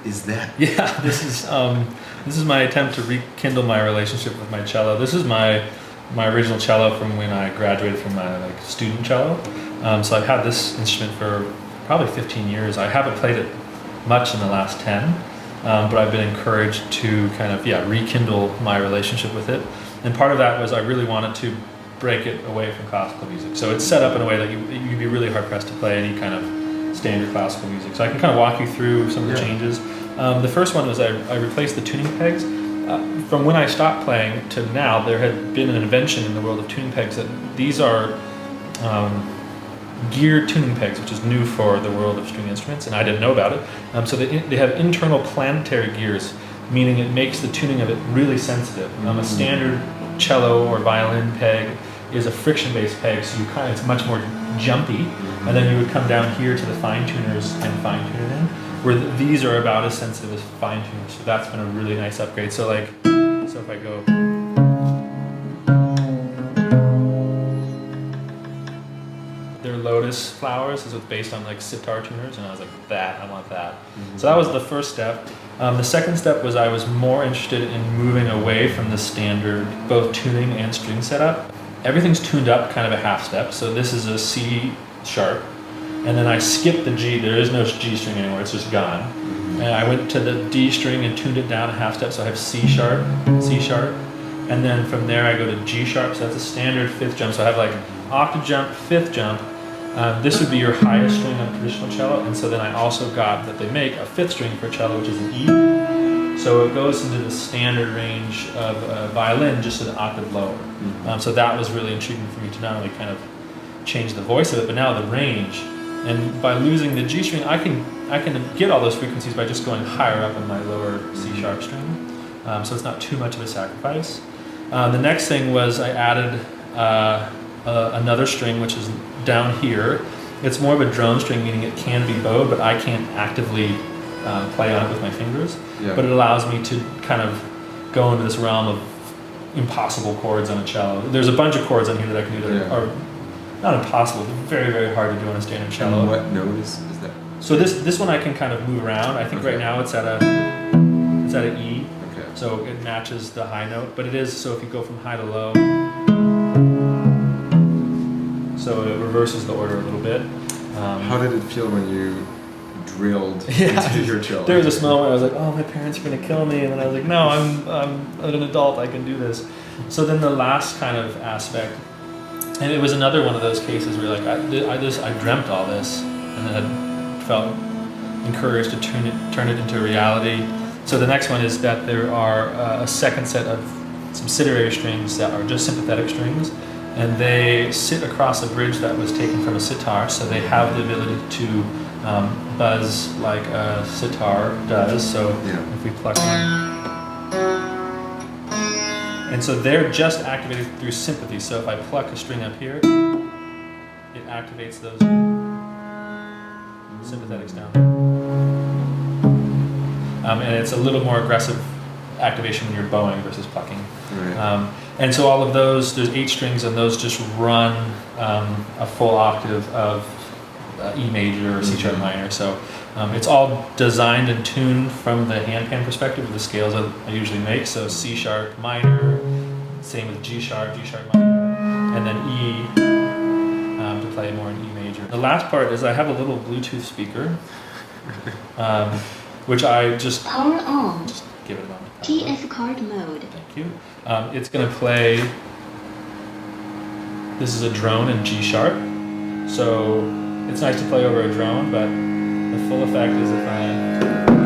is that? Yeah, this is my attempt to rekindle my relationship with my cello. This is my original cello from when I graduated from my student cello. So I've had this instrument for probably 15 years. I haven't played it much in the last 10, but I've been encouraged to kind of rekindle my relationship with it. And part of that was I really wanted to break it away from classical music. So it's set up in a way that you'd be really hard pressed to play any kind of standard classical music. So I can kind of walk you through some of the changes. The first one was I replaced the tuning pegs. From when I stopped playing to now, there had been an invention in the world of tuning pegs that these are gear tuning pegs, which is new for the world of string instruments, and I didn't know about it. So they have internal planetary gears, meaning it makes the tuning of it really sensitive. A standard cello or violin peg is a friction-based peg, so it's much more jumpy, and then you would come down here to the fine tuners and fine tune it in, where these are about as sensitive as fine tuners. So that's been a really nice upgrade. So if I go, they're lotus flowers, so it's based on sitar tuners, and I was like, I want that. So that was the first step. The second step was I was more interested in moving away from the standard both tuning and string setup. Everything's tuned up kind of a half step, so this is a C sharp, and then I skipped the G. There is no G string anymore, it's just gone. And I went to the D string and tuned it down a half step, so I have C sharp, and then from there I go to G sharp, so that's a standard fifth jump. So I have octave jump, fifth jump. This would be your highest string on traditional cello, and so then I also got that they make a fifth string for cello, which is an E. So it goes into the standard range of violin, just an octave lower. So that was really intriguing for me to not only kind of change the voice of it, but now the range. And by losing the G string, I can get all those frequencies by just going higher up on my lower C sharp string. So it's not too much of a sacrifice. The next thing was I added another string, which is down here. It's more of a drone string, meaning it can be bowed, but I can't actively play on it with my fingers. But it allows me to kind of go into this realm of impossible chords on a cello. There's a bunch of chords on here that I can do that are not impossible, but very, very hard to do on a standard cello. And what note is that? So this one I can kind of move around. I think right now it's at an E. Okay. So it matches the high note, but it is, so if you go from high to low, so it reverses the order a little bit. How did it feel when you drilled into your cello? There was this moment where I was like, oh, my parents are going to kill me, and then I was like, no, I'm an adult, I can do this. So then the last kind of aspect, and it was another one of those cases where I dreamt all this, and then I felt encouraged to turn it into reality. So the next one is that there are a second set of subsidiary strings that are just sympathetic strings, and they sit across a bridge that was taken from a sitar, so they have the ability to buzz like a sitar does. So if we pluck one, and so they're just activated through sympathy. So if I pluck a string up here, it activates those sympathetics down there. And it's a little more aggressive activation when you're bowing versus plucking. Right. And so all of those, there's 8 strings, and those just run a full octave of E major or C sharp minor. So it's all designed and tuned from the handpan perspective of the scales I usually make. So C sharp minor, same with G sharp minor, and then E to play more in E major. The last part is I have a little Bluetooth speaker, which I just power on. Just give it a moment. TF card mode. Thank you. It's going to play. This is a drone in G sharp, so it's nice to play over a drone, but the full effect is if I